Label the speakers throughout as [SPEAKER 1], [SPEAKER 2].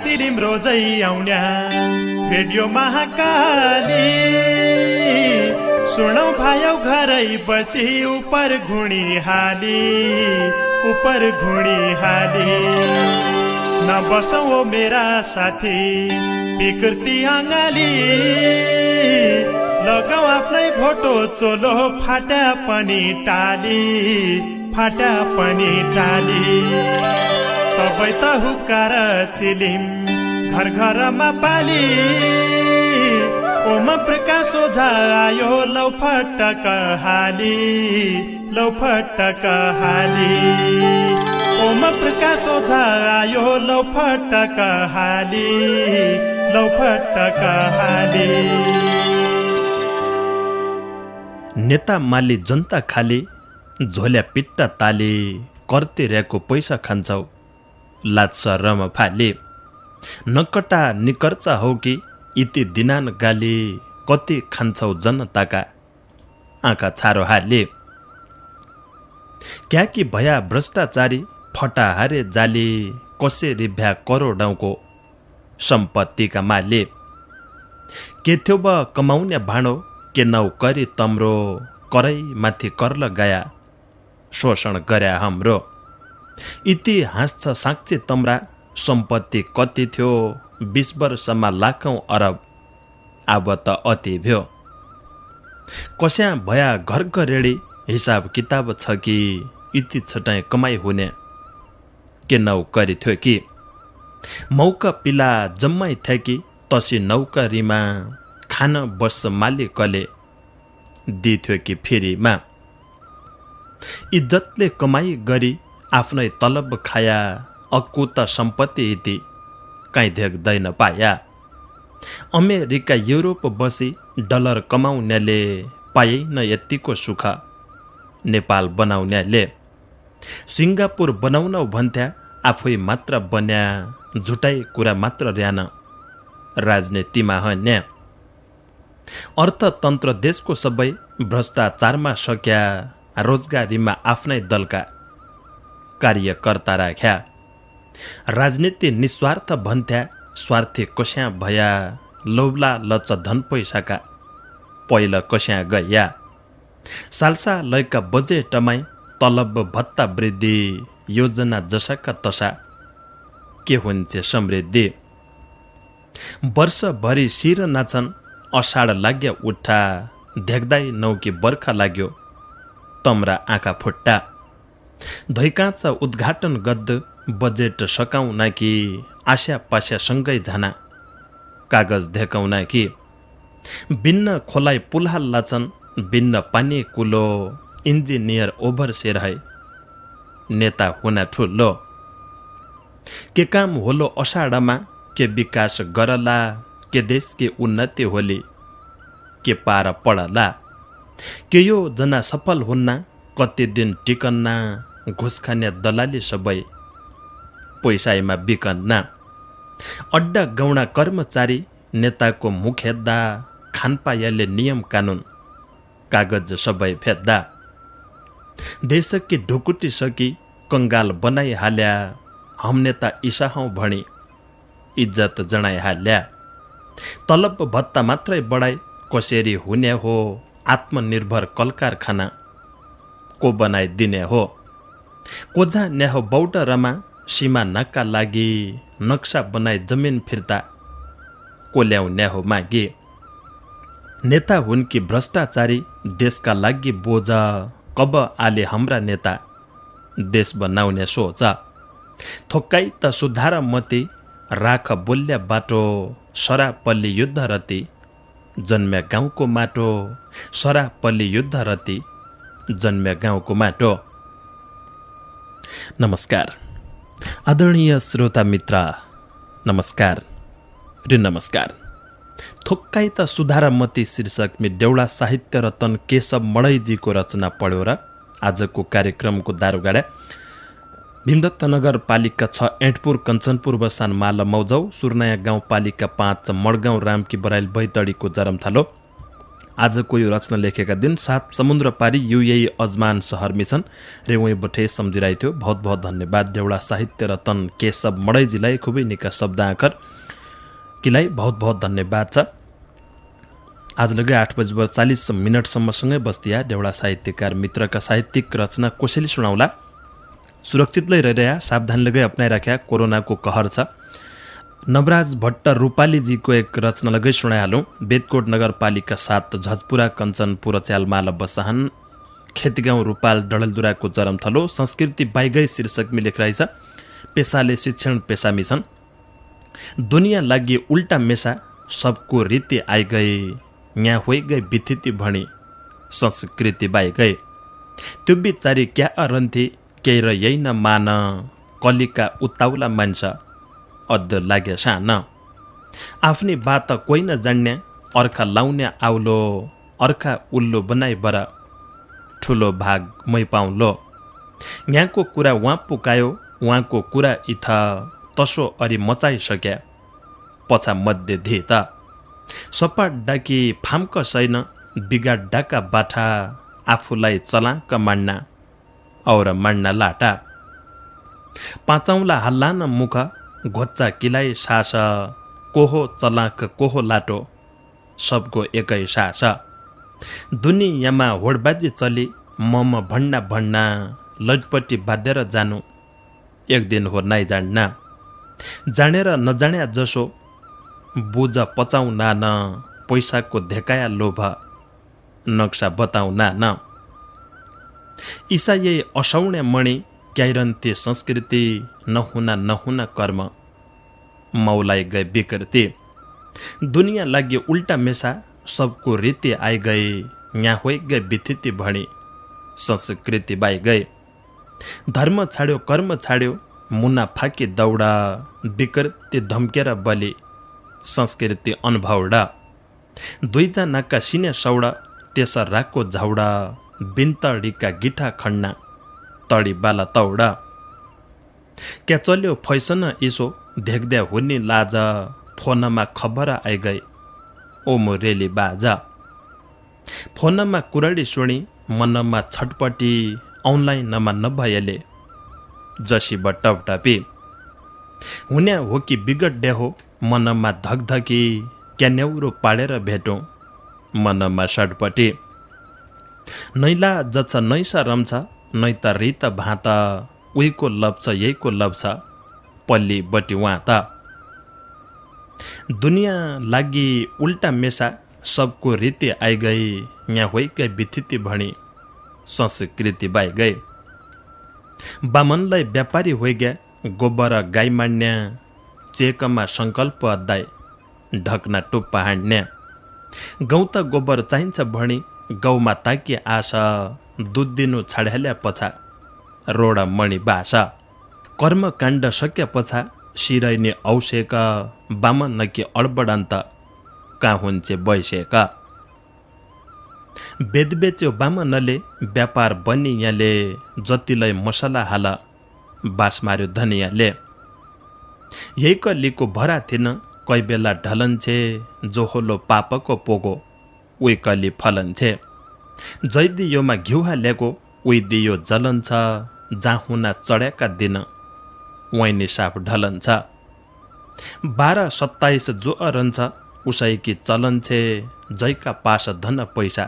[SPEAKER 1] Chilima रोजै आउन्या radio Mahakali सुनौ भायौ घरै बसी उपर घुणी हाली नबसौ मेरा साथी विकृति अङ्गाली लगाऊ आफ्नै भोटो चोलो फाटा पनि टाली तपाईँ त हुक्कार चिलिम घर घरमा पाली ओम प्रकाश ओझा आयो लौ फटक हाली ओम प्रकाश ओझा आयो लौ फटक हाली
[SPEAKER 2] नेता माली जनता खाली झोल्या पिट्टा ताली कर्ते र्याको पैसा खान्छौ लात्स रम फाली नकटा निकर्चा हौ कि इति दिनान गाली कति खान्छौ जनताका आँखा छारो हाले क्या कि भया भ्रष्टाचारी फटाहारे जाली कसे रिभ्या करोडौँको सम्पत्तिका माले के थियो ब कमाउने भाँडो के नौकरी तम्रो करै माथि कर लगाया शोषण गर्या हाम्रो इति हाँस्छ साँच्चै तम्रा सम्पत्ति कति थियो 20 वर्षमा लाखौं अरब अब त अति भ्यो कस्या भया घर गरेडी हिसाब किताब छ कि इति छटाइ कमाइ हुने के नौकरी थियो कि मौका पिला जम्मै थियो कि तसी नौकरीमा खान बस मालिकले दिथ्यो कि फेरिमा इज्जतले कमाई गरी आफ्नै तलब खाया अकुत सम्पत्ति इति काहीँ देख्दैन पाया अमेरिका युरोप बसी डलर कमाउनेले पाएन यतिको सुख नेपाल बनाउनेले सिङ्गापुर बनाउन भन्थ्या आफै मात्र बन्या झुटाइ कुरा मात्र र्यान राजनीतिमा हन्या अर्थतन्त्र देशको सबै भ्रष्टाचारमा सक्या रोजगारीमा आफ्नै दलका कार्यकर्ता राख्या राजनीति निस्वार्थ भन्थ्या स्वार्थी कस्या भया लोभला लच धन पैसाका पहिला कस्या गया सालसा लयका बजेटमै तलब भत्ता वृद्धि योजना जसाका तसा के हुन्छ समृद्धि वर्षभरि शिर नाचन अषाढ लाग्यो उठा देख्दै नौकी बर्खा लाग्यो तम्रा आँखा फुट्टा धैकाँच उद्घाटन गद्द बजेट सकाउना कि आशा पास्या सँगै झाना कागज धेकाउना कि भिन्न खोलाइ पुलहाल लाचन भिन्न पानी कुलो इन्जिनियर ओभरसेर है नेता हुना ठुलो के काम होलो अषाढमा के विकास गरला के देश के उन्नति होली के पार पडला के यो जना सफल हुन्ना कति दिन टिकन्ना घुस खाने दलाली सबै पैसाइमा बिकन्ना अड्डा गौडा कर्मचारी नेताको मुख हेद्दा खानपायाले नियम कानुन कागज सबै फेद्दा देशकी ढुकुटी सकी कंगाल बनाइ हाल्या हम नेता ईसा हौ भणी इज्जत जनाइ हाल्या तलब भत्ता मात्रै बढाइ कसरी हुने हो आत्मनिर्भर कल कारखाना को बनाइदिने हो कोझा न्याहो बौटरमा सीमा नाका लागि नक्सा बनाई जमिन फिर्ता को ल्याउने हो मागी नेता हुन् कि भ्रष्टाचारी देशका लागि बोझ कब आले हाम्रा नेता देश बनाउने सोच थोक्काइ त सुधार मती राख बोल्या बाटो सरापल्ली युद्ध रती जन्म्या गाउँको माटो सरापल्ली युद्ध रती जन्म्या गाउँको माटो। नमस्कार आदरणीय श्रोता मित्र, नमस्कार रे नमस्कार। थोक्काइ त सुधारमती शीर्षक में देउडा साहित्य रतन केशव मडैजीको रचना पढ्यो र आजको कार्यक्रमको दारुगाडा भीमदत्त नगरपालिका 6 एटपुर कञ्चनपुर बसान माल मौजौ सुर्नाया गाउँपालिका 5 मडगाउँ रामकी बराइल बैतडीको जरमथालो आजको यो रचना लेखेका दिन 7 समुद्र पारी युएई अजमान सहर मिसन रे उही बठे सम्झिरहेको थियो। बहुत बहुत धन्यवाद देउडा साहित्य रतन केशव मडैजीलाई खुबै निका शब्द आकर किलाई बहुत बहुत धन्यवाद छ। आज लगे 8:40 सँगै बस्दिया देउडा साहित्यकार मित्रका साहित्यिक रचना कसैले सुनाउला। सुरक्षितलाई रहिरह्या सावधान लगे अपनाइराख्या कोरोनाको कहर छ। नवराज भट्ट रूपालीजीको एक रचना लगै सुनाइहालौँ। बेदकोट नगरपालिका 7 झजपुरा कञ्चनपुर च्यालमाल बसाहन खेतगाउँ रूपाल डडलदुराको जरमथलो संस्कृति बाइगै शीर्षक लेख रहेछ। पेसाले शिक्षण पेसा मिसन दुनियाँ लागि उल्टा मेसा सबको रीति आइ गए यहाँ होइ गए बिथिति भणी संस्कृति बाइ गए त्यो बिचारी क्या अरन्थे केही र यही न मान कलिका उताउला मान्छ अद्ध लाग्यो सान आफ्नै बात कोही न जान्ने अर्खा लाउने आउलो अर्खा उल्लो बनाइ बरा ठुलो भाग मै पाउलो यहाँको कुरा उहाँ पुकायो उहाँको कुरा इथ तसो अरि मचाइसक्या पछा मध्ये धेता सपाट डाकी फाम्क छैन बिगाड डाका बाठा आफूलाई चलाक मान्ना और मान्ना लाटा पाँचौँला हल्ला न मुख घोच्चा किलाई सास कोहो चलाक कोहो लाटो सबको एकै सास दुनियाँमा होडबाजी चली मम भन्ना भन्ना लजपट्टि बाँधेर जानु एक दिन हो नाइ जान्ना जानेर नजान्या जसो बुझ पचाउना न पैसाको धेकाया लोभ नक्सा बताउना न ईसायै असौण्य मणि क्याइरन्थे संस्कृति नहुना कर्म मौलाई गए विकृति दुनियाँ लागि उल्टा मेसा सबको रीति आइ गए यहाँ होइ गए बिथिति भणी संस्कृति बाइ गए धर्म छाड्यो कर्म छाड्यो मुना फाकी दौडा विकृति धम्केर बलि संस्कृति अनुभौडा दुईजनाका सिने सौडा तेसर राको झौडा बिन्तडीका गिठा खन्ना तडी बाला तौडा क्या चल्यो फैसन इसो देख्दै हुने लाज फोनमा खबर आइगए ओमो रेली बाजा फोनमा कुरडी सुनि मनमा छटपटी अनलाइनमा नभएले जसी बटपटपी हुने हो कि बिगड्डे हो मनमा धकधकी क्या न्याउरो पाडेर भेटौँ मनमा सटपटी नैला जच्छ नैसा रम्छ नै त रित भात उहीको लप्छ यहीको लप्छ पल्ली बटी वाँ त दुनियाँ लागि उल्टा मेसा सबको रीति आइ गए यहाँ होइ गए बिथिति भणी संस्कृति बाइ गए बामनलाई व्यापारी होइ गए गोबर गाई मान्ने चेकमा सङ्कल्प अद्दाई ढक्ना टुप्पा हान्ने गौँ त गोबर चाहिन्छ भणी गौमा ताकि आशा दुध दिनु छाड्याल्या पछा रोडा मणि बासा कर्म काण्ड सक्या पछा सिरैने औषेक बामन नकी अडबडान्त कहाँ हुन्छ बैसेक बेद बेच्यो बामनले व्यापार बनियाले जतिलाई मसला हाल बास मार्यो धनियाले यही कलीको भरा थिएन कोही बेला ढलन्छे जो होलो पापको पोगो उही कली फलन्छे जै दियोमा घिउहा ल्याएको उही दियो जलन्छ जहाँ हुना चढ्याका दिन वैनी साप ढलन्छ 12-27 जो अरन्छ उसैकी चलन्छे जैका पास धन पैसा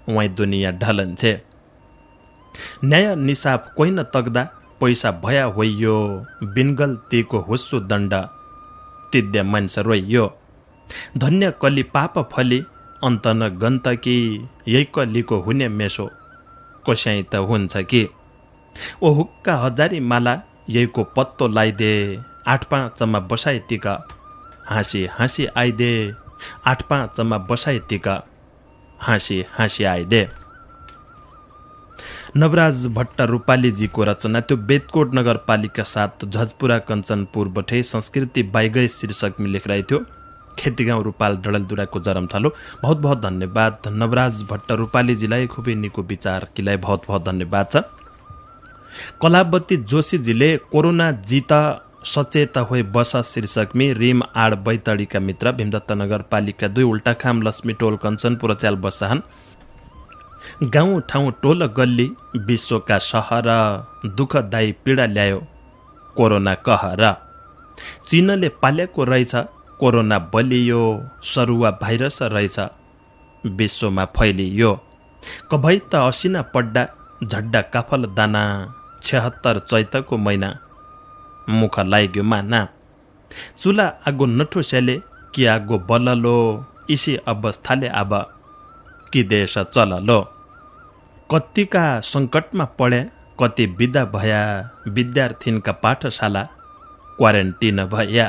[SPEAKER 2] वहीँ दुनियाँ ढलन्छे न्याय निसाफ कोही न तग्दा पैसा भया होइयो बिनगल तीको हुस्सु दण्ड तिद्य मान्छे रोइयो धन्य कली पाप फली अन्त न गन्तकी यही कलीको हुने मेसो कसै त हुन्छ कि ओ हुक्का हजारी माला यहीको पत्तो लाइदे 8-5 बसाइतिका हाँसी हाँसी आइदे 8-5 बसाइतिका हाँसी हाँसी आइदे नवराज भट्ट रूपालीजीको रचना त्यो बेदकोट नगरपालिका 7 झजपुरा कञ्चनपुर बठे संस्कृति बाइगै शीर्षक में लेख रहे थियो खेतीगाउँ रूपाल डडलदुराको जरमथलो बहुत बहुत धन्यवाद नवराज भट्ट रूपालीजीलाई खुबै निको विचार किलाई बहुत बहुत धन्यवाद छ कलावती जोशीजीले कोरोना जित सचेत होइ बस शीर्षकमी रिम आड बैतडीका मित्र भीमदत्त नगरपालिका 2 उल्टाखाम लक्ष्मी टोल कञ्चनपुर च्याल बसाहन गाउँ ठाउँ टोल गल्ली विश्वका सहर दुःखदायी पीडा ल्यायो कोरोना कहर चीनले पालेको रहेछ कोरोना बलियो सरुवा भाइरस रहेछ विश्वमा फैलियो कभै त असिना पड्डा झड्डा काफल दाना 76 चैतको महिना मुख लाग्यो माना चुला आगो नठोस्याले कि आगो बललो इसी अवस्थाले अब कि देश चललो कतिका सङ्कटमा पढे कति विदा भया विद्यार्थीनका पाठशाला क्वारेन्टिन भया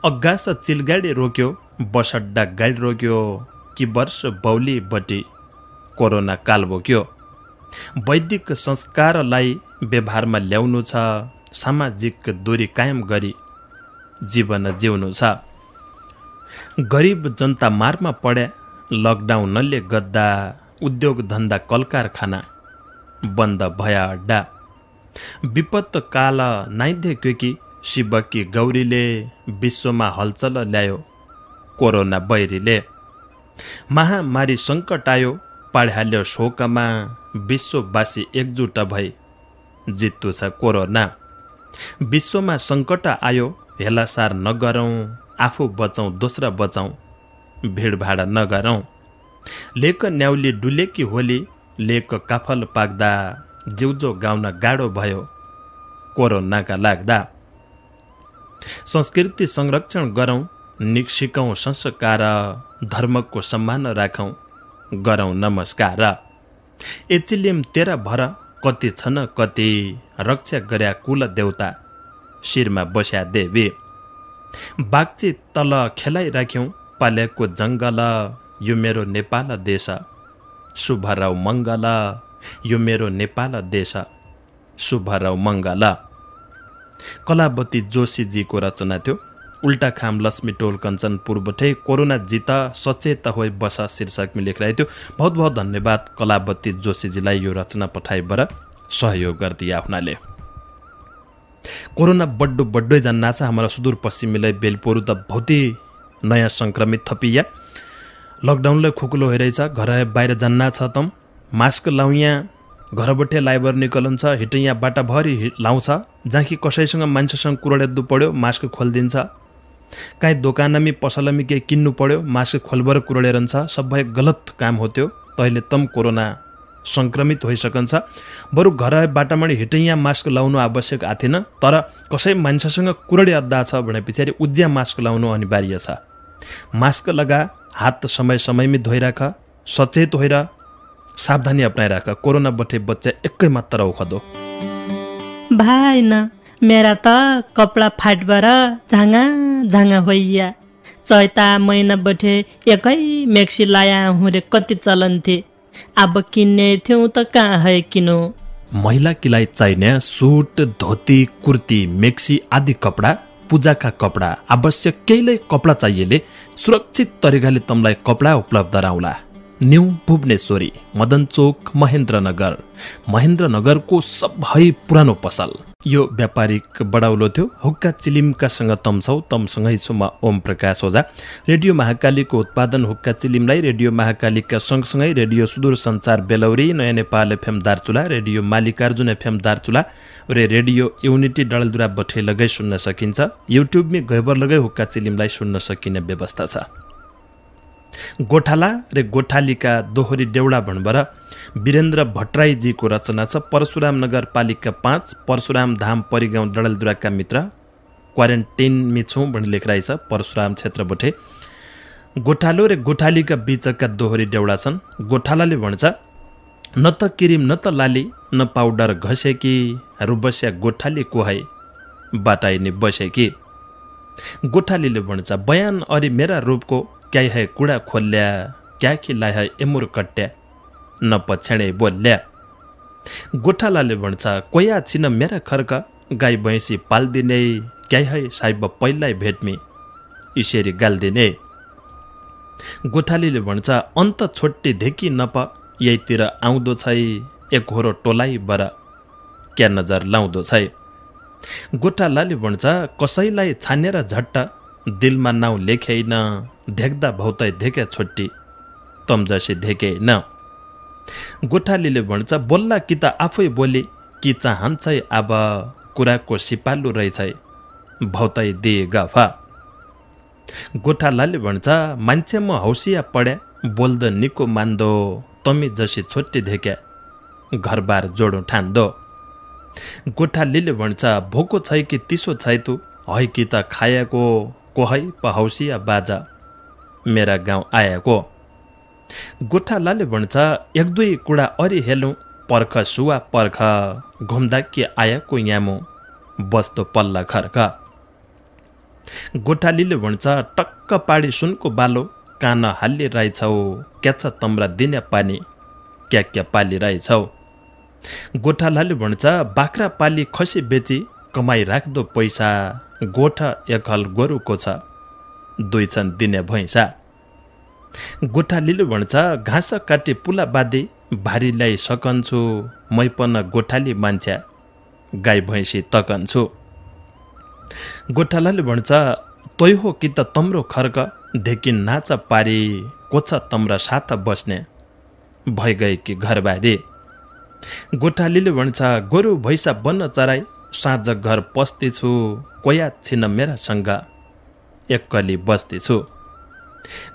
[SPEAKER 2] अगास चिलगाडी रोक्यो बसअड्डा गाडी रोक्यो कि वर्ष बौली बटी कोरोना काल बोक्यो वैदिक संस्कारलाई व्यवहारमा ल्याउनु छ सामाजिक दूरी कायम गरी जीवन जिउनु छ गरिब जनता मारमा पढे लकडाउनले गद्दा उद्योग धन्दा कलकारखाना बन्द भया अड्डा विपत्त काल नाइदेख्यो कि शिवकी गौरीले विश्वमा हलचल ल्यायो कोरोना बैरीले महामारी सङ्कट आयो पाड्हाल्यो शोकमा विश्ववासी एकजुट भई जित्तु छ कोरोना विश्वमा सङ्कट आयो हेलासार नगरौँ आफू बचाउँ दोस्रा बचाउँ भिडभाड नगरौँ लेक न्याउली डुलेकी होली लेक काफल पाक्दा जिउजो गाउन गाडो भयो कोरोनाका लाग्दा संस्कृति संरक्षण गरौँ सिकौँ संस्कार धर्मको सम्मान राखौँ गरौँ नमस्कार एचिलिम तेरा भर कति छन् कति रक्षा गर्या कुल देउता शिरमा बस्या देवी बागची तल खेलाइराख्यौँ पालेको जङ्गल यो मेरो नेपाल देश शुभराउ मङ्गल यो मेरो नेपाल देश शुभराउ मङ्गल कलावती जोशीजीको रचना थियो उल्टाखाम लक्ष्मी टोल कञ्चनपुरबाटै कोरोना जित सचेत होइ बस शीर्षकमा लेखिरहेको थियो बहुत बहुत धन्यवाद कलावती जोशीजीलाई यो रचना पठाइबाट सहयोग गरिदिए हुनाले कोरोना बड्डै जान्ना छ हाम्रो सुदूरपश्चिमीलाई बेलपोरु त बहुतै नयाँ सङ्क्रमित थपिया लकडाउनलाई खुकुलो हेरेछ घर बाहिर जान्ना छ तम मास्क लाउँ घरबट्टे लाइबर निकलन छ हिटैया बाटाभरि लाउँछ जहाँ कि कसैसँग मान्छेसँग कुरडेद्दु पढ्यो मास्क खोलिदिन्छ काहीँ दोकानमी पसलमी केही किन्नु पढ्यो मास्क खोलबर कुरडेरन्छ सबै गलत काम हो त्यो तैले तम कोरोना सङ्क्रमित होइसकन्छ बरु घर बाटामाडी हिटैया मास्क लाउनु आवश्यक आथेन तर कसै मान्छेसँग कुरडे अड्डा छ भने पछाडि उज्या मास्क लाउनु अनिवार्य छ मास्क लगा हात समय समयमै धोइराख सचेत होइर सावधानी अपनाइराख कोरोना बठे बच्चा एकै मात्र उखदो
[SPEAKER 3] भाइ न मेरा त कपडा फाटबाट झाँगा झाँगा होइया चैता महिना बठे एकै मेक्सी लाया हुँ रे कति चलन थे अब किन्ने थियौँ त कहाँ है किनो
[SPEAKER 2] महिला किलाई चाहिने सुट धोती कुर्ती मेक्सी आदि कपडा पूजाका कपडा आवश्यक केहीलाई कपडा चाहिएले सुरक्षित तरिकाले तमलाई कपडा उपलब्ध राउला न्यू भुवनेश्वरी मदनचोक महेन्द्रनगरको सबै पुरानो पसल यो व्यापारिक बडाउलो थियो हुक्का चिलिमकासँग तम्छौ तमसँगै छु म ओम प्रकाश ओझा रेडियो महाकालीको उत्पादन हुक्का चिलिमलाई रेडियो महाकालीका सँगसँगै रेडियो सुदूर सञ्चार बेलौरी नयाँ Nepal FM Darchula radio Mallikarjun FM Darchula र रेडियो युनिटी डडेलधुरा बठे लगै सुन्न सकिन्छ युट्युबमै गैबर लगै हुक्का चिलिमलाई सुन्न सकिने व्यवस्था छ गोठाला रे गोठालीका दोहोरी देउडा भणबर वीरेन्द्र भट्टराईजीको रचना छ परशुराम नगरपालिका 5 परशुराम धाम परिगाउँ डडेलधुराका मित्र क्वारेन्टिनमी छौँ भन्ने लेखिरहेछ परशुराम क्षेत्रबठे गोठालो रे गोठालीका बीचका दोहोरी देउडा छन् गोठालाले भन्छ न त किरिम न त लाली न पाउडर घसेकी रुबस्या गोठाली कोहाई बाटाइने बसेकी गोठालीले भन्छ बयान अरि मेरा रूपको क्या है कुडा खोल्या क्या खिला है एमुर कट्या न पछ्याडे बोल्या गोठालाले भन्छ कोया छिन मेरा खर्क गाई भैँसी पाल्दिने क्या है साहिब पहिल्यै भेटमी इसरी गाल्दिने गोठालीले भन्छ अन्त छोटी धेकी नप यहीतिर आउँदो छै एक होरो टोलाई बर क्या नजर लाउँदो छै गोठालाले भन्छ कसैलाई छानेर झट्ट दिलमा नाउँ लेख्याइन धेक्दा भौतै धेके छोट्टी तम जसी धेकेन। गोठालीले भन्छ बोल्ला कि त आफै बोली कि चाहन्छै अब कुराको सिपालु रहेछै भौतै दिए गफा। गोठालाले भन्छ मान्छे म हौसिया पढ्या बोल्द निको मान्दो तमी जसी छोटी धेक्या घरबार जोडो ठान्दो। गोठालीले भन्छ भोको छै कि तिसो छै तु है कि त खाएको को है पहौसिया बाजा मेरा गाउँ आएको। गोठालाले भन्छ एक दुई कुरा अरि हेलौँ पर्ख सुवा पर्ख घुम्दा कि आएको यामो बस्तो पल्ला खर्ख। गोठालीले भन्छ टक्क पाडी सुनको बालो कान हालिरहेछौ क्याछ तम्रा दिने पानी क्या पालिरहेछौ। गोठालाले भन्छ बाख्रा पाली खसी बेची कमाई राख्दो पैसा गोठा एक हल गोरुको छ दुई छन् दिने भैँसा। गोठालीले भन्छ घाँस काटी पुला बाँधी भारी ल्याइ सकन्छु मै पन गोठाली मान्छे गाई भैँसी तकन्छु। गोठालाले भन्छ तोइ हो कि त तम्रो खर्क ढेकी नाच पारी कोछ तम्रा साथ बस्ने भइगए कि घरबारी। गोठालीले भन्छ गोरु भैँसा बन्न चराई साँझ घर पस्तीछु कोया छिन मेरासँग एक्कली बस्तीछु।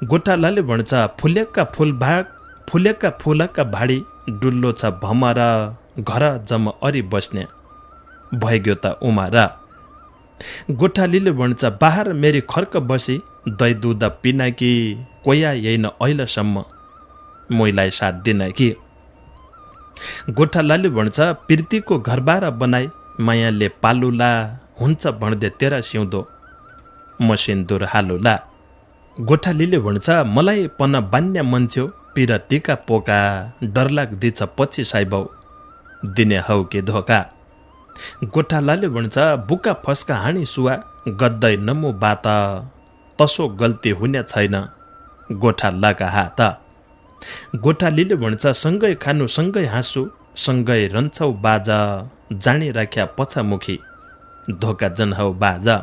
[SPEAKER 2] गोठालाले भन्छ फुलेका फुलका भाडी डुल्लो छ भमर घर जम अरि बस्ने भइगयो त उमर। गोठालीले भन्छ बाहर मेरी खर्क बसी दही दुध पिना कि कोया यही न अहिलेसम्म मोइलाई साथ दिन कि। गोठालाले भन्छ प्रीतिको घरबार बनाई मायाले पालुला हुन्छ भन्दै तेरा सिउँदो म सिन्दुर हालुला। गोठालीले भन्छ मलाई पन बान्या मन छ्यो पिरतीका पोका डर लाग्दैछ पछि साइबाउ दिने हौ के धोका। गोठालाले भन्छ बुका फस्का हानी सुवा गद्दै नमु बात तसो गल्ती हुने छैन गोठालाका हात। गोठालीले भन्छ सँगै खानु सँगै हाँसु सँगै रन्छौ बाजा जानी राख्या पछामुखी धोका जन हौ बाजा।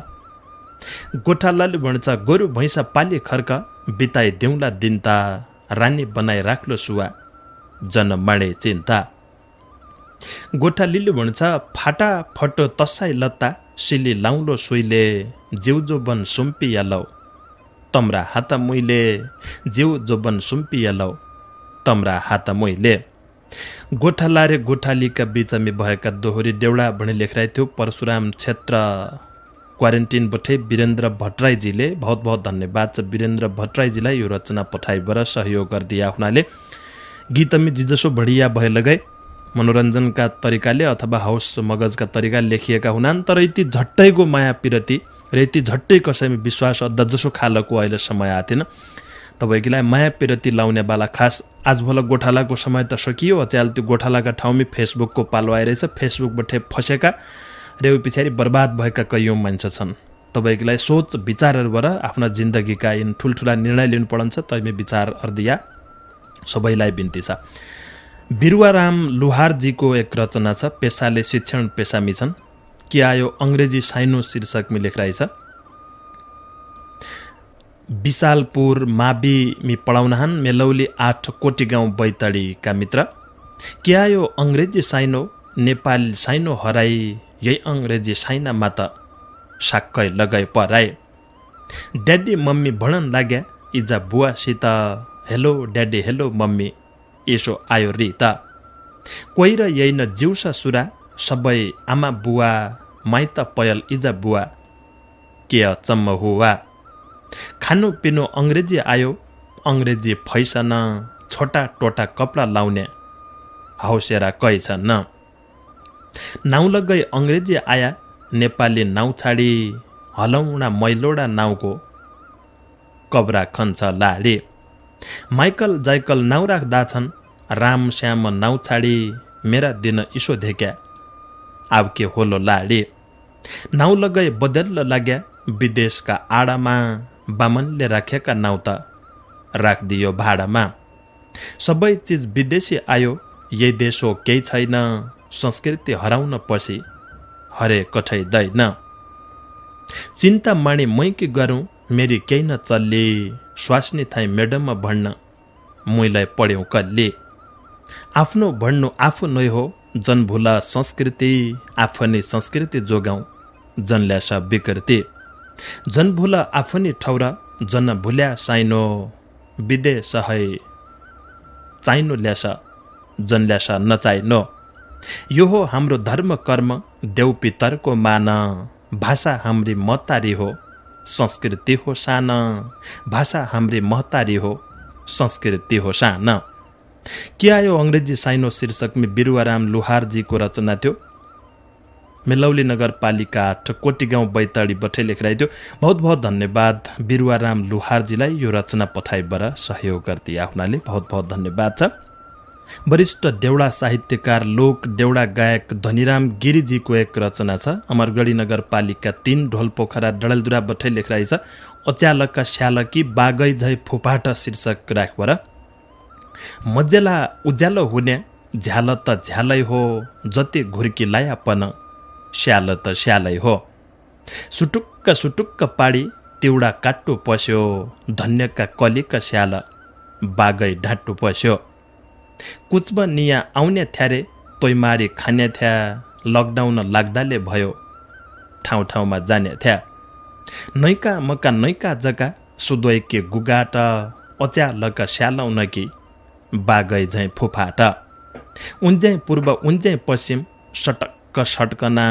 [SPEAKER 2] गोठालाले भन्छ गोरु भैँसा पाली खर्क बिताइ देउला दिन्ता रानी बनाइ राख्लो सुवा जन माडे चिन्ता। गोठालीले भन्छ फाटा फटो तसाई लत्ता सिली लाउलो सुइले जिउ जोबन सुम्पियालौ तम्रा हात मुइले जिउ जोबन सुम्पियालौ तम्रा हात मुइले। गोठाला रे गोठालीका बीचमा भएका दोहोरी देउडा भनी लेखिरहेको थियो परशुराम क्षेत्र क्वारेन्टिनबाटै वीरेन्द्र भट्टराईजीले। बहुत बहुत धन्यवाद छ वीरेन्द्र भट्टराईजीलाई यो रचना पठाइबाट सहयोग गरिदिया हुनाले। गीतमी जिजसो बढिया भए लगाए मनोरञ्जनका तरिकाले अथवा हौस मगजका तरिकाले लेखिएका हुनान् तर यति झट्टैको माया पिरती र यति झट्टै कसैमा विश्वास अद्दा जसो खालको अहिले समय आएको थिएन। तपाईँलाई माया पिरती लाउने बाला खास आज भोल गोठालाको समय त सकियो अच्याल त्यो गोठालाका ठाउँमै फेसबुकको पालो आइरहेछ। फेसबुकबाट फसेका र पछाडि बर्बाद भएका कैयौँ मान्छे छन्। तपाईँलाई सोच विचारहरूबाट आफ्ना जिन्दगीका यिन ठुल्ठुला निर्णय लिनु पर्छ तैमे विचार अर्दिया सबैलाई बिन्ती छ। बिरुवाराम लुहारजीको एक रचना छ पेसाले शिक्षण पेसामी छन् के आयो अङ्ग्रेजी साइनो शीर्षकमा लेखिरहेछ। विशालपुर मावि मि पढाउनहान मेलौली 8 कोटी गाउँ बैतडीका मित्र के आयो अङ्ग्रेजी साइनो नेपाली साइनो हराई यही अङ्ग्रेजी साइनामा त साक्कै लगाइ पराए। ड्याडी मम्मी भणन लाग्या इजा बुवासित हेलो ड्याडी हेलो मम्मी यसो आयो रिता कोही र यही न जिउसा सुरा सबै आमा बुवा माइत पयल इजा बुवा के अचम्म हुआ। खानु पिनु अङ्ग्रेजी आयो अङ्ग्रेजी फैसन छोटा टोटा कपडा लाउने हौसेरा कै छन्। नाउँ लगै अङ्ग्रेजी आया नेपाली नाउँ छाडी हलौडा मैलोडा नाउँको कब्रा खन्छ लाडी। माइकल जाइकल नाउँ राख्दा छन् राम श्याम नाउँ छाडी मेरा दिन इसो धेक्या अब के होलो लाडी। नाउँ लगै बदल्न लाग्या विदेशका आडामा बामनले राखेका नाउँ त राखिदियो भाडामा। सबै चिज विदेशी आयो यही देश हो केही छैन संस्कृति हराउन पछि हरे कठैदैन। चिन्ता माणी मै के गरौँ मेरी केही न चल्ले, स्वास्नी थाई मेडममा भन्न मुइलाई पढ्यौँ कल्ले। आफ्नो भन्नु आफू नै हो जनभुला संस्कृति, आफनी संस्कृति जोगाउँ जनल्यासा विकृति। जनभुला आफनी ठौरा जन भुल्या साइनो, विदेश है चाहिनु ल्यासा जनल्यासा नचाहिनो। यो हो हाम्रो धर्म कर्म देउ पितरको मान, भाषा हाम्री महतारी हो संस्कृति हो साना, भाषा हाम्री महतारी हो संस्कृति हो साना। के आयो अंग्रेजी साइनो शीर्षक में बिरुवाराम लुहारजीको रचना थियो। मिलौली नगरपालिका 8 कोटीगाउँ बैतडी बठे लेखिरहेको थियो। बहुत बहुत धन्यवाद बिरुवाराम लुहारजीलाई यो रचना पठाइबाट सहयोग गर्दै आफ्नाले बहुत बहुत धन्यवाद छ। वरिष्ठ देउडा साहित्यकार लोक देउडा गायक धनीराम गिरीजीको एक रचना छ। अमरगढी नगरपालिका 3 ढोलपोखरा डडेलधुरा बठे लेखिरहेको छ। अच्यालका स्यालकी बागै झै फुपाट शीर्षक राखबाट मजेला उज्यालो हुने झ्याल त झ्यालै हो, जति घुर्की लायापन स्याल त स्यालै हो। सुटुक्क सुटुक्क पाडी तिउडा काट्टु पस्यो, धन्यका कलीका स्याल बागै ढाट्टु पस्यो। कुचब निया आउने थ्यारे तोइमारी खाने थ्या, लकडाउन लाग्दाले भयो ठाउँ ठाउँमा जाने थ्या। नैका मका नैका जग्गा सुदोय के गुगाट, अच्यालका स्यालौन कि बागै झैँ फुफाट। उन्जै पूर्व उन्जै पश्चिम सटक्क सट्कना,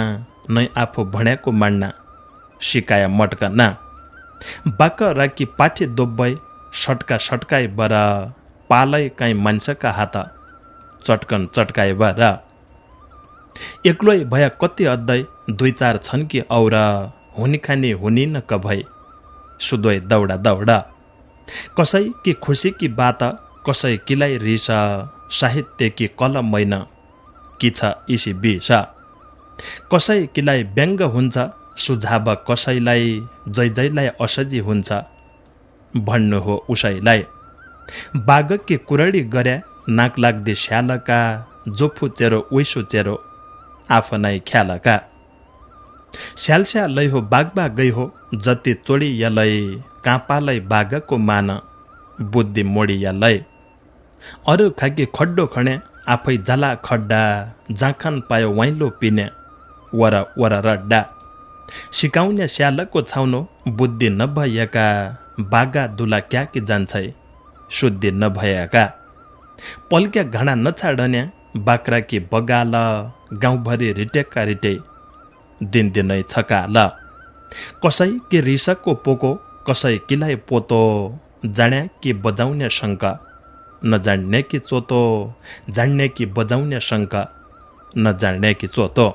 [SPEAKER 2] नै आफू भण्याको मान्ना सिकाया मट्कना। बाक राखी पाठी दोब्बै सट्का सट्काइ बर, पालै काहीँ मान्छका हात चट्कन चट्काए बर। एक्लै भया कति अद्दै 2-4 छन् कि औरा, हुनी खानी हुनी न कभै सुदोय दौडा दौडा। कसै कि खुसी कि बात कसै किलाई रिस, साहित्य कि कलम मैन कि छ इसी बिस। कसै किलाई व्यङ्ग हुन्छ सुझाव कसैलाई, जै जैलाई असजी हुन्छ भन्नु हो उसैलाई। बाघ के कुरडी गर्या नाक लाग्दे स्यालका, जोफु चेरो उइसु चेरो आफ्नै ख्यालका। स्यालस्या लै हो बाघबा गई हो जति चोडी यलै, काँपालै बाघको मान बुद्धि मोडी यलै। अरू खाकी खड्डो खणे आफै जाला खड्डा, जाखन पायो वाइलो पिने वर वर रड्डा। सिकाउने स्यालको छाउनो बुद्धि नभएका, बागा दुला क्या कि जान्छै शुद्धि नभएका। पल्क्या घाँडा नछाडन्या बाख्रा कि बगाल, गाउँभरि रिटेका रिटे दिनदिनै छकाल। कसै कि रिसको पोको कसै किलाई पोतो, जान्या कि बजाउने शङ्क नजान्ने कि चोतो, जान्ने कि बजाउने शङ्क नजान्ने कि चोतो।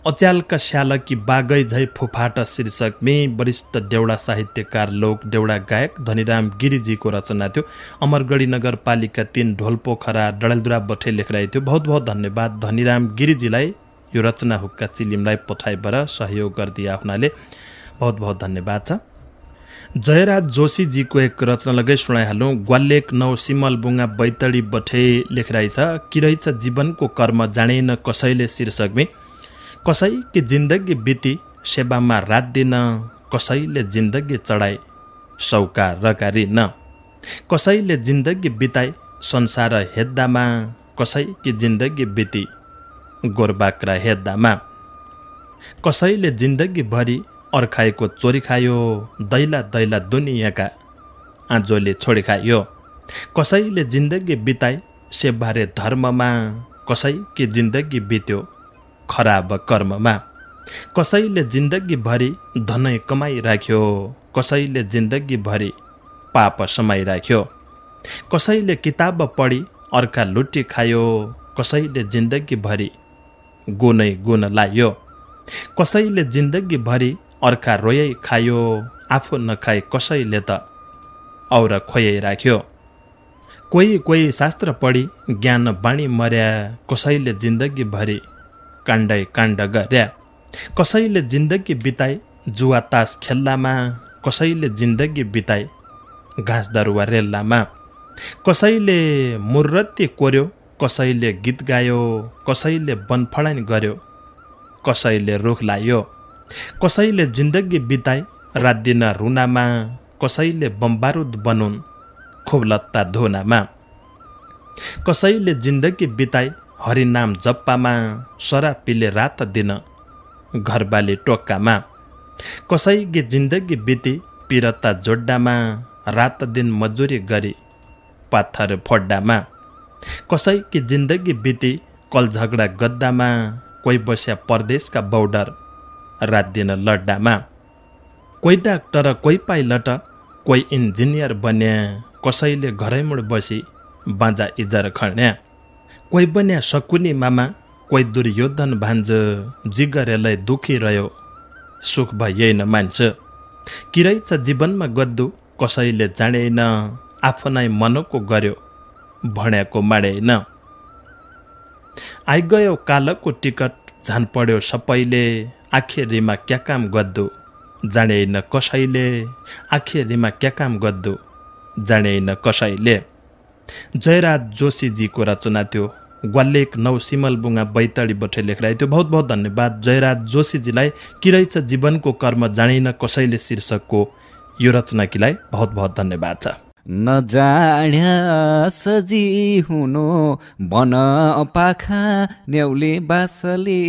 [SPEAKER 2] अच्यालका स्याल कि बागै झै फुफाट शीर्षकमै वरिष्ठ देउडा साहित्यकार लोक देउडा गायक धनीराम गिरीजीको रचना थियो। अमरगढी नगरपालिका 3 ढोलपोखरा डडेलधुरा बठे लेखिरहेको थियो। बहुत बहुत धन्यवाद धनीराम गिरीजीलाई यो रचना हुक्का चिलिमलाई पठाइबाट सहयोग गरिदिए आफ्नाले बहुत बहुत धन्यवाद छ। जयराज जोशीजीको एक रचना लगै सुनाइहालौँ। ग्वालेक 9 सिमलबुङ्गा बैतडी बठे लेखिरहेछ। कि रहेछ जीवनको कर्म जानेन कसैले शीर्षकमै कसै कि जिन्दगी बिती सेवामा रात दिन, कसैले जिन्दगी चढाइ सौका रकारी न। कसैले जिन्दगी बिताई संसार हेद्दामा, कसै कि जिन्दगी बिती गोरबाक्रा हेद्दामा। कसैले जिन्दगी भरि अर्खाएको चोरी खायो, दैला दैला दुनियाँका आजोले छोडी खायो। कसैले जिन्दगी बिताई सेवारे धर्ममा, कसै कि जिन्दगी बित्यो खराब कर्ममा। कसैले जिन्दगी भरि धनै कमाइ राख्यो, कसैले जिन्दगी भरि पाप समाइ राख्यो। कसैले किताब पढी अर्का लुटी खायो, कसैले जिन्दगी भरि गुनै गुण लायो। कसैले जिन्दगी भरि अर्का रोयै खायो, आफू नखाई कसैले त और खोयै राख्यो। कोही कोही शास्त्र पढी ज्ञान बाणी मर्या, कसैले जिन्दगी भरि काण्डै काण्ड गर्या। कसैले जिन्दगी बिताई जुवा तास खेल्लामा, कसैले जिन्दगी बिताई घाँस दरुवा रेल्लामा। कसैले मुर्रती कोर्यो, कसैले गीत गायो, कसैले बनफडाइन गर्यो कसैले रुख लायो, कसैले जिन्दगी बिताई रात दिन रुनामा, कसैले बमबारुद बनुन् खुब लत्ता धुनामा, कसैले जिन्दगी बिताई हरिनाम जप्पामा, सरा पिले रात दिन घरबाली टोक्कामा, कसैकी जिन्दगी बिती पिरता जोड्डामा, रात दिन मजुरी गरी पाथर फोड्डामा, कसैकी जिन्दगी बिती कल झगडा गद्दामा, कोही बस्या परदेशका बौर्डर रात दिन लड्डामा, कोही डाक्टर कोही पाइलट कोही इन्जिनियर बन्या, कसैले घरैमुड बसी बाजा इजार खण्या, कोही बन्या सकुनी मामा कोही दुर्योधन भान्ज, जिगरेलाई दुखी रह्यो सुख भइएन मान्छ, किरै छ जीवनमा गद्दु कसैले जानेन, आफ्नै मनको गर्यो भण्याको माडेन, आइगयो कालको टिकट झान पढ्यो सबैले, आखिरीमा क्या काम गद्दु जानेन कसैले, आखिरीमा क्या काम गद्दु जानेन कसैले। जयराज जोशीजीको रचना थियो, ग्वालेक नौ सिमलबुङ्गा बैतडी बठे लेखराइ थियो। बहुत बहुत धन्यवाद जयराज जोशीजीलाई। कि रहेछ जीवनको कर्म जानेन कसैले शीर्षकको यो रचनाकीलाई बहुत बहुत धन्यवाद छ।
[SPEAKER 4] नजाण्या सजी हुनु बन पाखा न्याउले बासले,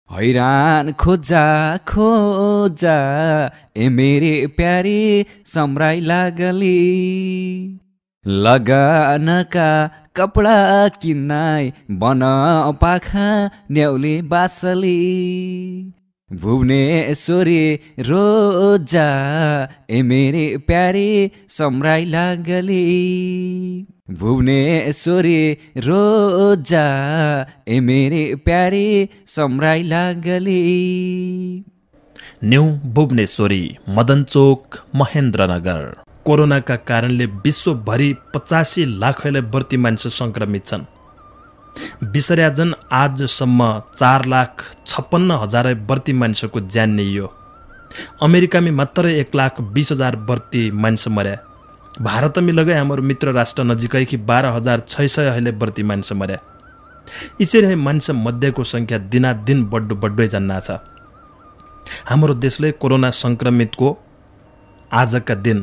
[SPEAKER 4] हैरान खोजा खोजा ए मेरे प्यारे सम्राई लागली, लगानका कपडा किन्नाई बन पाखा न्याउले बासली, भुवनेश्वरी रोजा ए मेरे प्यारे सम्राई लागली, भुवनेश्वरी रोजा ए मेरे प्यारे सम्राई लागली।
[SPEAKER 2] न्यू भुवनेश्वरी, मदनचोक, महेन्द्रनगर। कोरोनाका कारणले विश्वभरि 85 लाखैले बढी मान्छे सङ्क्रमित छन्। विसर्याजन आजसम्म 4,56,000 बढी मान्छेको ज्यान नियो। अमेरिकामा मात्र 1,20,000 बढी मान्छे मर्या। भारतमा लगाए हाम्रो मित्र राष्ट्र नजिकैकी 12,600 अहिले बढी मान्छे मर्या। यसरी मान्छे मध्येको सङ्ख्या दिनादिन बढ्दै जान्ना छ। हाम्रो देशले कोरोना सङ्क्रमितको आजका दिन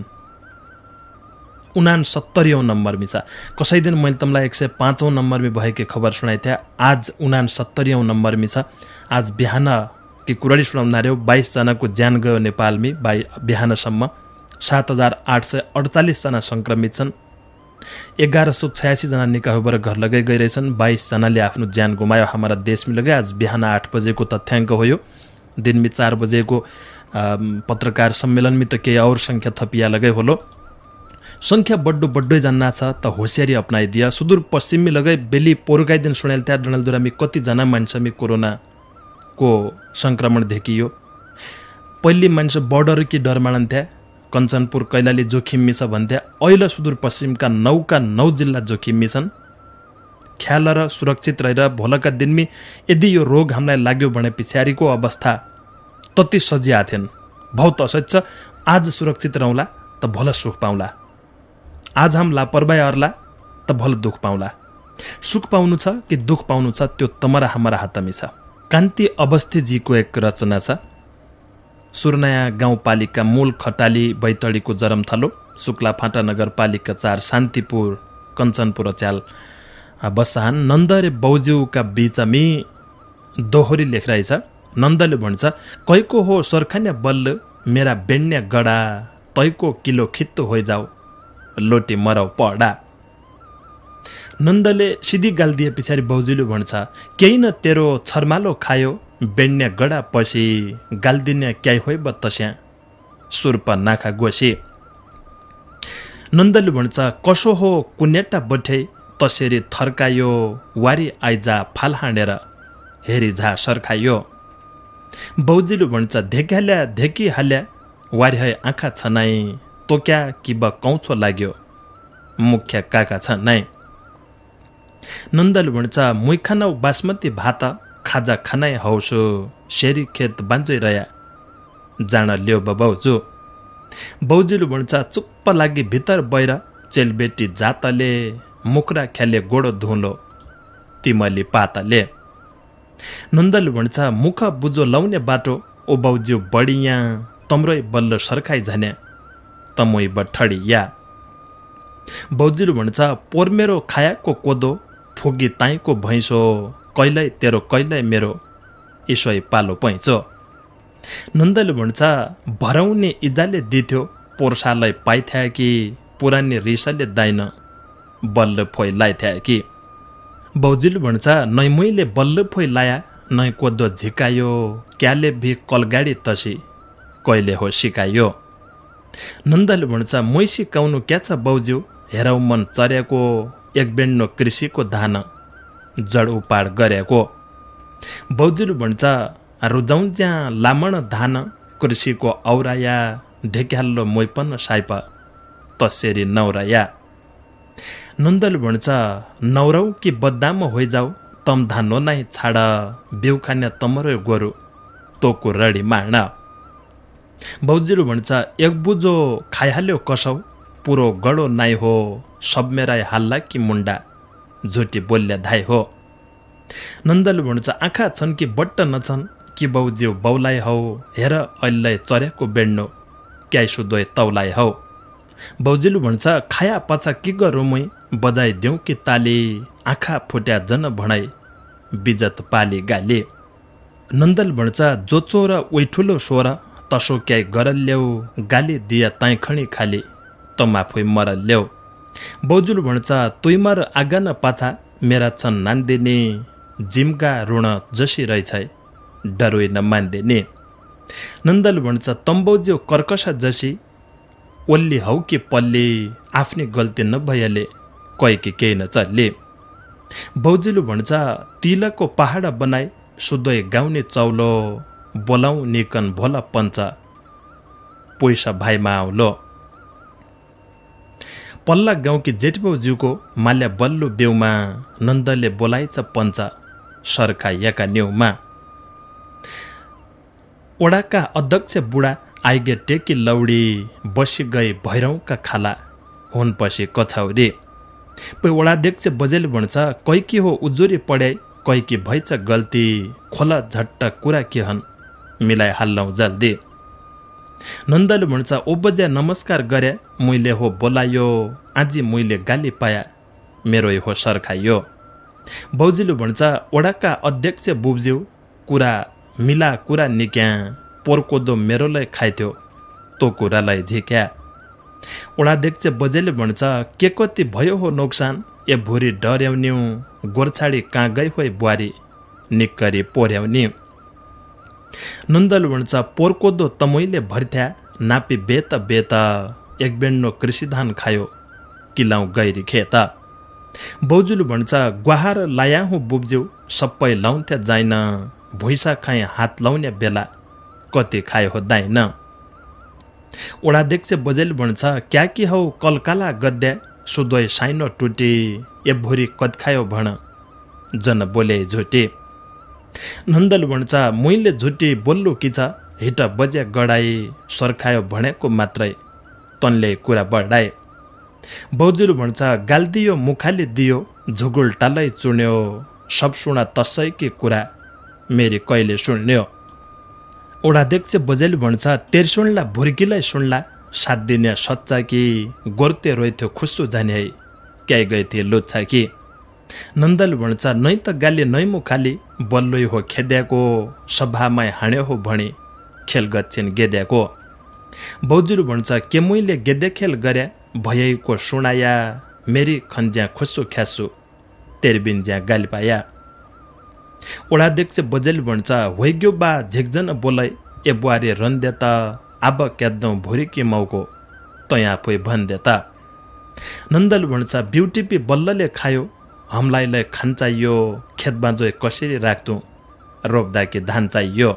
[SPEAKER 2] 69औं नम्बरमी छ। कसै दिन मैले तमलाई 105औं नम्बरमी भएकी खबर सुनाइ थिएँ। आज 69औं नम्बरमी छ। आज बिहान कि कुराडी सुनाउन र्यो 22 जनाको ज्यान गयो नेपालमी। बिहानसम्म 7,848 जना सङ्क्रमित छन्। 1186 जना निकायबाट घर लगाइ गइरहेछन्। 22 जनाले आफ्नो ज्यान गुमायो हाम्रा देशमा लगाए। आज बिहान 8 बजेको तथ्याङ्क हो यो। दिनमी 4 बजेको पत्रकार सम्मेलनमी त केही और सङ्ख्या थपिया लगाइ होलो। सङ्ख्या बढ्दै जान्ना छ त होसियारी अपनाइदिया। सुदूरपश्चिममी लगाइ बेली पोरुकाइ दिन सुनेल त्यहाँ डनलदुरामी कतिजना मान्छेमी कोरोनाको सङ्क्रमण देखियो। पहिले मान्छे बर्डर कि डर मानन्थ्या। कञ्चनपुर कैलाली जोखिममी छ भन्थ्या। अहिले सुदूरपश्चिमका 9 जिल्ला जोखिममी छन्। ख्याल र सुरक्षित रहेर भोलका दिनमी यदि यो रोग हामीलाई लाग्यो भने पछाडिको अवस्था तति सजिया थिएन। बहुत असहज छ। आज सुरक्षित रहौँला त भोल सुख पाउँला। आज हम लापरवाही अर्ला त भल दुख पाउँला। सुख पाउनु छ कि दुख पाउनु छ त्यो तमरा हाम्रा हातमी छ। कान्ति अवस्थीजीको एक रचना छ। सुर्नया गाउँपालिका मूल खटाली बैतडीको जरमथलो, शुक्लाफाँटा नगरपालिका 4 शान्तिपुर कञ्चनपुर च्याल बसाहान नन्द रे बौज्यूका बीचमी दोहोरी लेखराइ छ। नन्दले भन्छ, कैको हो सोर्खान्या बल्ल मेरा बेण्या गडा, तैको किलो खित्तो होइजाऊ लोटी मरौ पडा। नन्दले सिधी गाल दिए पछाडि बौजूले भन्छ, केही न तेरो छर्मालो खायो बेण्या गडा पसी, गाल दिने क्याइ होइ बत्तस्या सुर्प नाखा गोसी। नन्दले भन्छ, कसो हो कुन्याटा बठे तसेरी थर्कायो, वारी आइजा फाल हानेर हेरी झा सर्खायो। बौजीले भन्छ, धेक्याल्या धेकी हाल्या वारी है आँखा छनाई, तोक्या कि ब कौछो लाग्यो मुख्य काका छ नै। नन्दले भन्छ, मुइखानौ बासमती भात खाजा खानाइ हौसो, शेरी खेत बान्जै रया जान ल्यो बबाउजू। बौजीले भन्छ, चुप्प लागि भित्र बाहिर चेलबेटी जातले, मुक्रा ख्याले गोडो धुलो तिमली पातले। नन्दले भन्छ मुख बुझो लाउने बाटो ओ बाउज्यू बढिया तम्रै बल्ल सर्खाइ झन्या तमोइ बठडिया। बाउजीले भन्छ पोर मेरो खायाको कोदो फुगी ताईको भैँसो कैलै तेरो कैलै मेरो ईश्वै पालो पैँचो। नन्दले भन्छ भराउने इजाले दिथ्यो पोर्सालाई पाइथ्या कि पुरानी रिसले दाइन बल्ल फोइ लाइथ्या कि। बाउजीले भन्छ नै मैले बल्ल फोइ लाया नै कोदो झिकायो क्याले भी कलगाडी तसी कहिले हो सिकायो। नन्दले भन्छ मै सिकाउनु क्या छ बाउज्यू हेराउ मन चर्याको एक बेन्नो कृषिको धान जड उपाड गरेको। बाउजूले भन्छ रुजाउँ ज्या लामण धान कृषिको औराया ढेक्याल्लो मोइपन्न साइप तसेरी नौराया। नन्दले भन्छ नौरौ कि बद्दाम होइजाऊ तम धानो नै छाड बिउ खाने तमरो गोरु तोको रडी मार्न। बाउजूले भन्छ एक बुझो खाइहाल्यो कसौ पुरो गडो नाइ हो सब मेराई हाल्ला कि मुन्डा झुटी बोल्या धाइ हो। नन्दले भन्छ आँखा छन् कि बट्ट नछन् कि बाउज्यू बाउलाई हौ हेर अहिले चर्याको बेड्नो क्याइसु दोय तौलाई हौ। बाउजूले भन्छ खाया पाछा के गरौँ मै बजाइदेऊ कि ताली आँखा फुट्या जन भणाइ बिजत पाली गाली। नन्दले भन्छ जोचो र उही ठुलो स्वर तसो क्याइ गरल्याउ गाली दिया ताइ खणी खाली तमाफुइ मरल्याउ। बाउजूले भन्छ तुइमर आगन पाछा मेरा छन् नान्दिने जिम्का ऋण जसी रहेछ डरोइ नमान्दिने। नन्दले भन्छ तम्बाउज्यू कर्कसा जसी ओल्ली हौ कि पल्ली आफ्नै गल्ती नभएले कै कि केही नचल्ले। बाउजूले भन्छ तिलको पहाड बनाई सुदय गाउने चौलो बोलाउ निकन भोला पञ्च पैसा भाइमा आउलो। पल्ला गाउँकी जेठबाउज्यूको माल्या बल्लो बेउमा नन्दले बोलाइछ पञ्च सर्खाइएका न्यौमा। ओडाका अध्यक्ष बुढा आइगे टेकी लौडी बसी गई भैरौँका खाला हुन पछि कछौरी। पै ओडाध्यक्ष बजेले भन्छ कैकी हो उजुरी पढाइ कैकी भइछ गल्ती खोला झट्ट कुरा के हन् मिलाइ हाल्लौँ जल्दी। नन्दले भन्छ ओ बज्या नमस्कार गरे मैले हो बोलायो आजी मैले गाली पाया मेरो हो सर्खाइयो। बाउजीले भन्छ ओडाका अध्यक्ष बुब्ज्यू कुरा मिला कुरा निक्या पोरकोदो मेरोलाई खाइथ्यो तो कुरालाई झिक्या। ओडाध्यक्ष बजेले भन्छ के कति भयो हो नोक्सान ए भुरी डर्याउन्यौ गोर्छाडी कहाँ गई होइ बुहारी निक्करी पोर्याउने। नन्दले भन्छ पोरकोदो तमैले भर्थ्या नापी बेत बेत एक बेन्नो कृषिधान खायो किलाउ गैरी खेत। बाउजूले भन्छ ग्वाहार लाया हुँ बुब्ज्यू सबै लाउँथ्या जाइन भुइसा खाए हात लाउने बेला कति खाए हो दाइन। ओडाध्यक्ष बजेले भन्छ क्या कि हौ कलकाला गद्या सुदय साइनो टुटी ए भुरी कद खायो भण जन बोले झुटी। नन्दले भन्छ मैले झुटी बोल्नु कि छ हिट बज्या गडाई सर्खायो भनेको मात्रै तनले कुरा बढाए। बाउजूले भन्छ गाल्दियो मुखाले दियो झुगुल टालै चुन्यो सब सुना तसैकी कुरा मेरी कहिले सुन्यो। ओडाध्यक्ष बजेले भन्छ तेर सुन्ला भुर्कीलाई सुन्ला साथ दिने सच्चा कि गोर्ते रोइथ्यो खुस्सु जाने है क्याइ गए थिए लोच्छा कि। नन्दले भन्छ नै त गाली नै मुखाली बल्लोइ हो खेद्याको सभामै हाण्यो हो भणी खेल गच्छिन् गेद्याको। बाउजूले भन्छ के मैले गेद्या खेल गर्या भयको सुनाया मेरी खन्ज्या खुस्सु ख्यासु तेरबिन ज्या गाली पाया। ओडाध्यक्ष बजेले भन्छ होइग्यो बा झिकजन बोलै ए बुहारी रन्दे त आब क्याद्दौँ भुरीकी माउको तयाँ फोइ भन्दे त। नन्दले भन्छ ब्युटिपी बल्लले खायो हमलाईलाई खान चाहियो खेत बाँझो कसरी राख्दुँ रोप्दा कि धान चाहियो।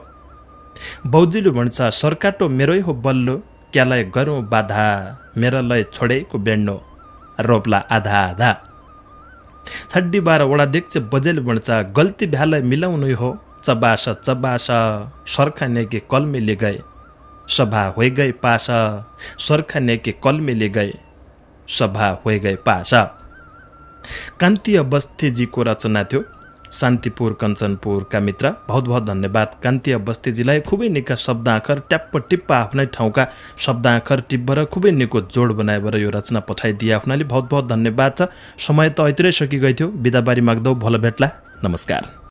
[SPEAKER 2] बाउजूले भन्छ सरकाटो मेरै हो बल्लो क्यालाई गरौँ बाधा मेरालाई छोडेको बेड्नो रोप्ला आधा आधा। छड्डी बाह्र ओडाध्यक्ष बजेले भन्छ गल्ती भ्यालाई मिलाउनु हो चबास चबास सर्खाने कि कलमेले गए सभा होइ गई पास सर्खाने कि कलमेले गए सभा होइ गई पास। कान्ति अवस्थीजीको रचना थियो शान्तिपुर कञ्चनपुरका मित्र बहुत बहुत धन्यवाद। कान्तिया बस्तीजीलाई खुबै निका शब्द आखर ट्याप्प टिप्प आफ्नै ठाउँका शब्द आखर टिप्बर खुबै निको जोड बनाएर यो रचना पठाइदिए आफ्नाले बहुत बहुत धन्यवाद छ। समय त ऐतिरै सकिगएको थियो। बिदाबारी माग्दौ, भल भेट्ला, नमस्कार।